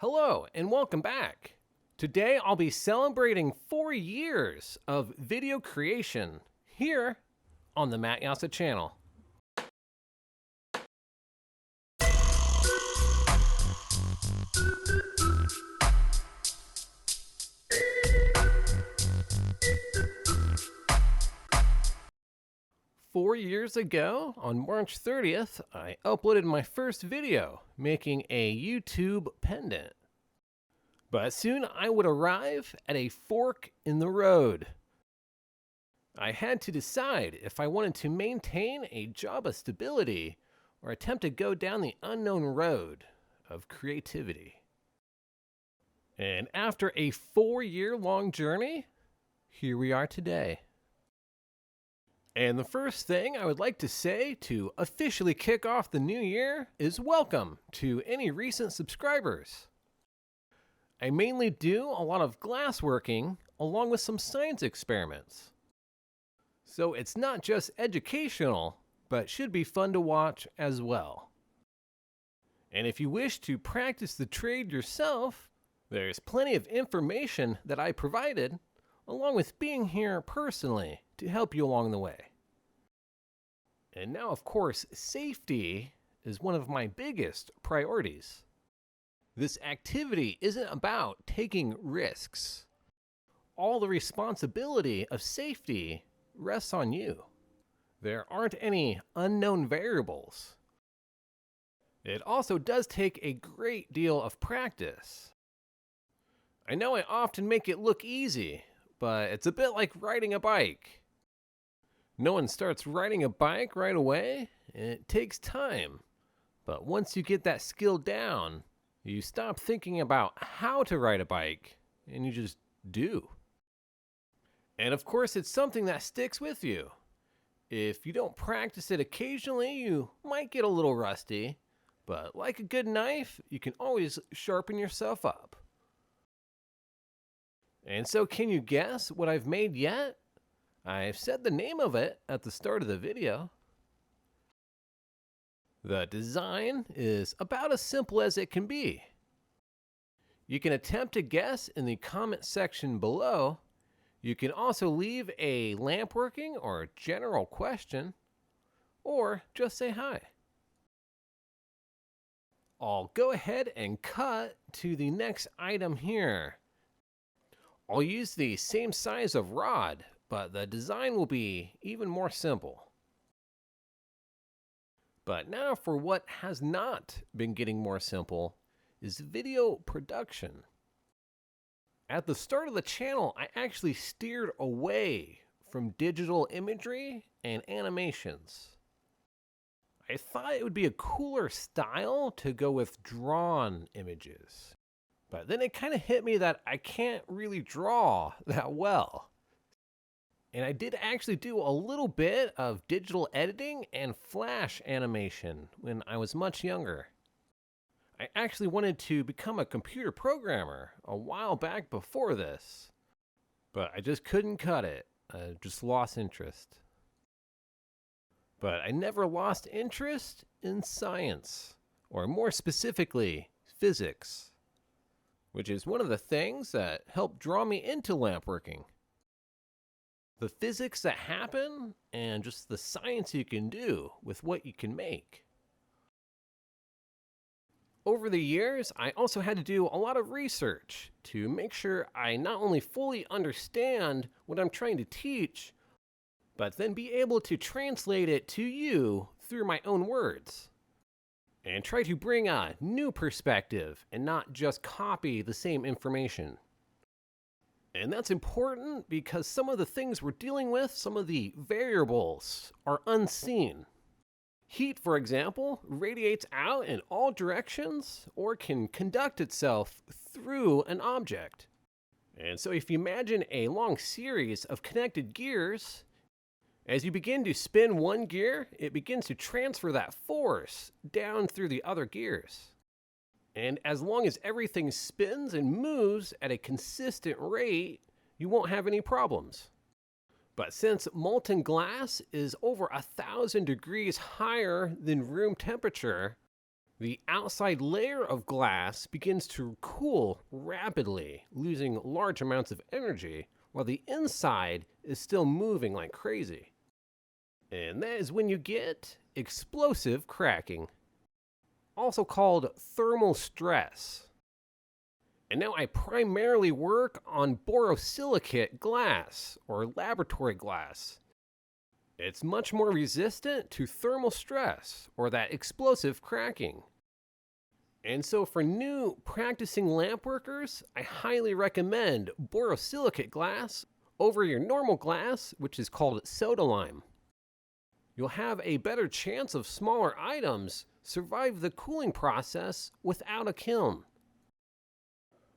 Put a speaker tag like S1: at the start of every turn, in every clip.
S1: Hello and welcome back. Today I'll be celebrating 4 years of video creation here on the Jasa channel. Four years ago, on March 30th, I uploaded my first video making a YouTube pendant. But soon I would arrive at a fork in the road. I had to decide if I wanted to maintain a job of stability or attempt to go down the unknown road of creativity. And after a 4-year-long journey, here we are today. And the first thing I would like to say to officially kick off the new year is welcome to any recent subscribers. I mainly do a lot of glassworking along with some science experiments. So it's not just educational, but should be fun to watch as well. And if you wish to practice the trade yourself, there's plenty of information that I provided, along with being here personally to help you along the way. And now, of course, safety is one of my biggest priorities. This activity isn't about taking risks. All the responsibility of safety rests on you. There aren't any unknown variables. It also does take a great deal of practice. I know I often make it look easy, but it's a bit like riding a bike. No one starts riding a bike right away, and it takes time. But once you get that skill down, you stop thinking about how to ride a bike, and you just do. And of course, it's something that sticks with you. If you don't practice it occasionally, you might get a little rusty, but like a good knife, you can always sharpen yourself up. And so can you guess what I've made yet? I've said the name of it at the start of the video. The design is about as simple as it can be. You can attempt to guess in the comment section below. You can also leave a Lampworking or general question, or just say hi. I'll go ahead and cut to the next item here. I'll use the same size of rod, but the design will be even more simple. But now for what has not been getting more simple is video production. At the start of the channel, I actually steered away from digital imagery and animations. I thought it would be a cooler style to go with drawn images. But then it kind of hit me that I can't really draw that well. And I did actually do a little bit of digital editing and flash animation when I was much younger. I actually wanted to become a computer programmer a while back before this, but I just couldn't cut it. I just lost interest. But I never lost interest in science, or more specifically, physics, which is one of the things that helped draw me into lampworking. The physics that happen and just the science you can do with what you can make. Over the years, I also had to do a lot of research to make sure I not only fully understand what I'm trying to teach, but then be able to translate it to you through my own words. And try to bring a new perspective and not just copy the same information. And that's important because some of the things we're dealing with, some of the variables, are unseen. Heat, for example, radiates out in all directions or can conduct itself through an object. And so if you imagine a long series of connected gears, as you begin to spin one gear, it begins to transfer that force down through the other gears. And as long as everything spins and moves at a consistent rate, you won't have any problems. But since molten glass is over 1,000 degrees higher than room temperature, The outside layer of glass begins to cool rapidly, losing large amounts of energy, while the inside is still moving like crazy. And that is when you get explosive cracking, also called thermal stress. And now I primarily work on borosilicate glass, or laboratory glass. It's much more resistant to thermal stress, or that explosive cracking. And so for new practicing lampworkers, I highly recommend borosilicate glass over your normal glass, which is called soda lime. You'll have a better chance of smaller items survive the cooling process without a kiln.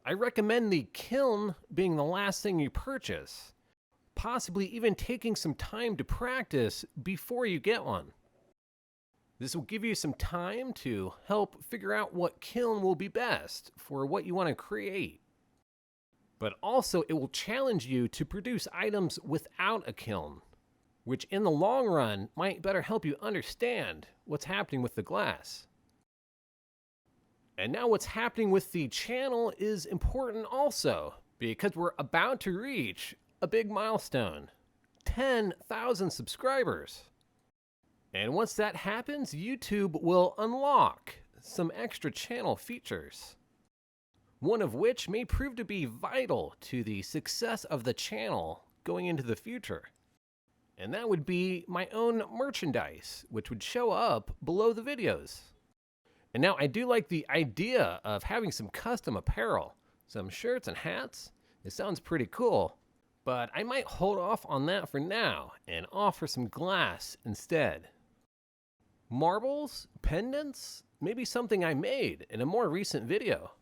S1: I recommend the kiln being the last thing you purchase, possibly even taking some time to practice before you get one. This will give you some time to help figure out what kiln will be best for what you want to create. But also, it will challenge you to produce items without a kiln, which in the long run might better help you understand what's happening with the glass. And now what's happening with the channel is important also, because we're about to reach a big milestone, 10,000 subscribers. And once that happens, YouTube will unlock some extra channel features, one of which may prove to be vital to the success of the channel going into the future. And that would be my own merchandise, which would show up below the videos. And now I do like the idea of having some custom apparel, some shirts and hats. It sounds pretty cool, but I might hold off on that for now and offer some glass instead. Marbles, pendants, maybe something I made in a more recent video.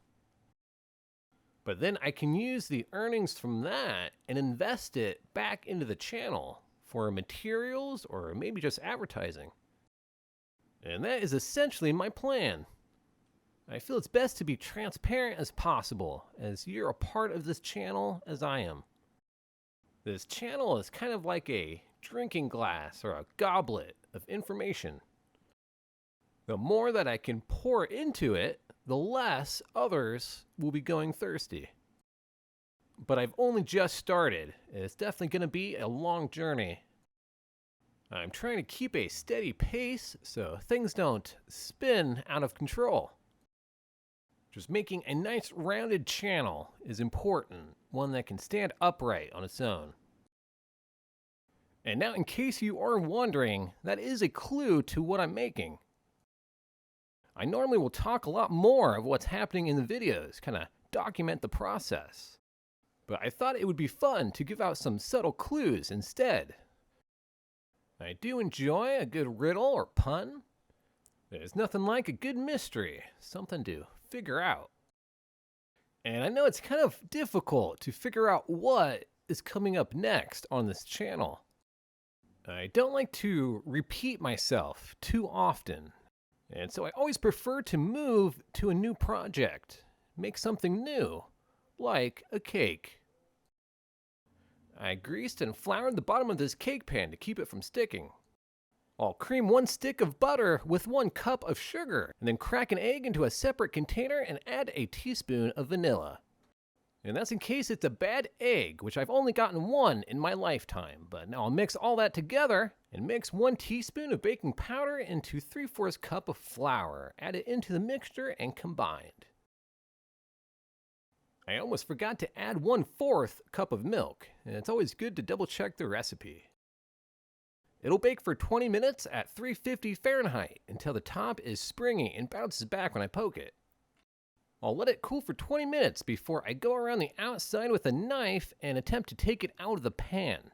S1: But then I can use the earnings from that and invest it back into the channel for materials or maybe just advertising. And that is essentially my plan. I feel it's best to be transparent as possible, as you're a part of this channel as I am. This channel is kind of like a drinking glass or a goblet of information. The more that I can pour into it, the less others will be going thirsty. But I've only just started. It's definitely going to be a long journey. I'm trying to keep a steady pace so things don't spin out of control. Just making a nice rounded channel is important, one that can stand upright on its own. And now, in case you are wondering, that is a clue to what I'm making. I normally will talk a lot more of what's happening in the videos, kind of document the process. But I thought it would be fun to give out some subtle clues instead. I do enjoy a good riddle or pun. There's nothing like a good mystery, something to figure out. And I know it's kind of difficult to figure out what is coming up next on this channel. I don't like to repeat myself too often. And so I always prefer to move to a new project, make something new, like a cake. I greased and floured the bottom of this cake pan to keep it from sticking. I'll cream 1 stick of butter with 1 cup of sugar, and then crack an egg into a separate container and add a teaspoon of vanilla. And that's in case it's a bad egg, which I've only gotten 1 in my lifetime. But now I'll mix all that together and mix 1 teaspoon of baking powder into 3/4 cup of flour. Add it into the mixture and combined. I almost forgot to add 1/4 cup of milk, and it's always good to double check the recipe. It'll bake for 20 minutes at 350 Fahrenheit until the top is springy and bounces back when I poke it. I'll let it cool for 20 minutes before I go around the outside with a knife and attempt to take it out of the pan.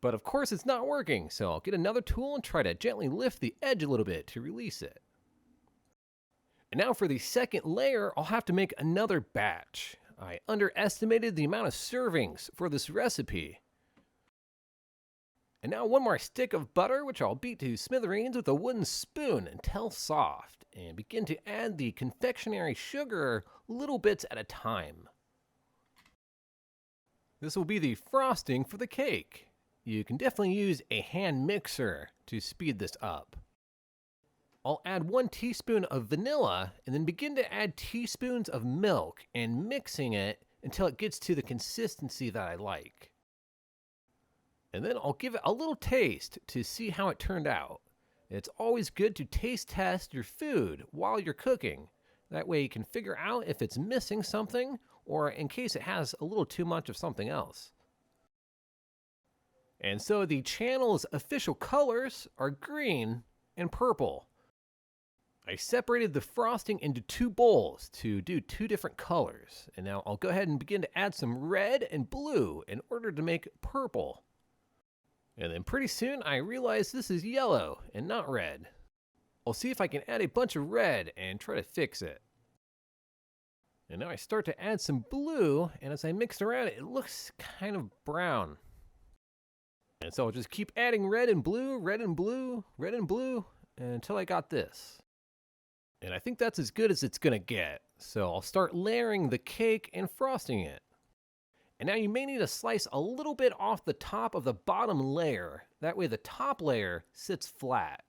S1: But of course it's not working, so I'll get another tool and try to gently lift the edge a little bit to release it. And now for the second layer, I'll have to make another batch. I underestimated the amount of servings for this recipe. And now 1 more stick of butter, which I'll beat to smithereens with a wooden spoon until soft, and begin to add the confectionery sugar little bits at a time. This will be the frosting for the cake. You can definitely use a hand mixer to speed this up. I'll add 1 teaspoon of vanilla and then begin to add teaspoons of milk and mixing it until it gets to the consistency that I like. And then I'll give it a little taste to see how it turned out. It's always good to taste test your food while you're cooking. That way you can figure out if it's missing something or in case it has a little too much of something else. And so the channel's official colors are green and purple. I separated the frosting into 2 bowls to do 2 different colors. And now I'll go ahead and begin to add some red and blue in order to make purple. And then pretty soon I realize this is yellow and not red. I'll see if I can add a bunch of red and try to fix it. And now I start to add some blue, and as I mix around it looks kind of brown. And so I'll just keep adding red and blue, red and blue, red and blue, until I got this. And I think that's as good as it's gonna get. So I'll start layering the cake and frosting it. And now you may need to slice a little bit off the top of the bottom layer. That way the top layer sits flat.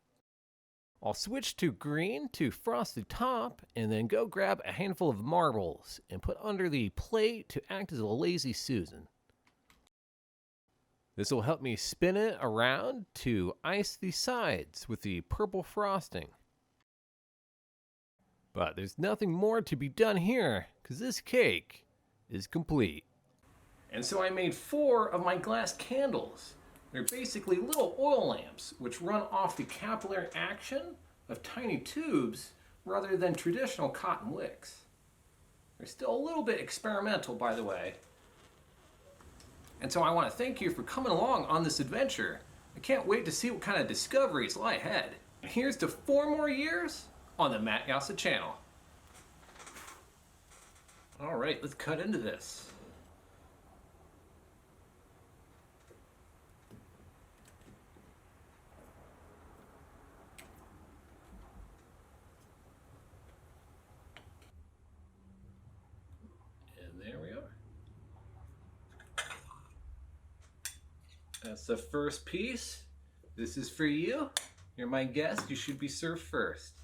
S1: I'll switch to green to frost the top and then go grab a handful of marbles and put under the plate to act as a lazy Susan. This will help me spin it around to ice the sides with the purple frosting. But there's nothing more to be done here because this cake is complete. And so I made 4 of my glass candles. They're basically little oil lamps which run off the capillary action of tiny tubes rather than traditional cotton wicks. They're still a little bit experimental, by the way. And so I want to thank you for coming along on this adventure. I can't wait to see what kind of discoveries lie ahead. And here's to 4 more years on the Matt Jasa channel. All right, let's cut into this. That's the first piece. This is for you. You're my guest. You should be served first.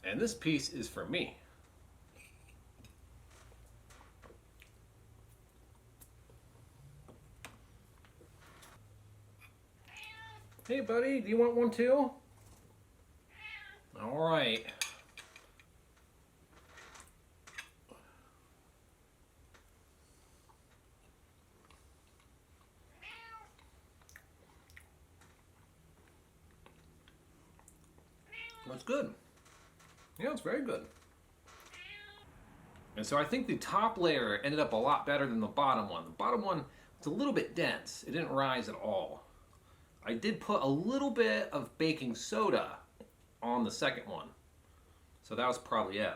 S1: And this piece is for me. Hey buddy, do you want one too? All right. That's good. Yeah, it's very good. And so I think the top layer ended up a lot better than the bottom one. The bottom one was a little bit dense. It didn't rise at all. I did put a little bit of baking soda on the second one. So that was probably it.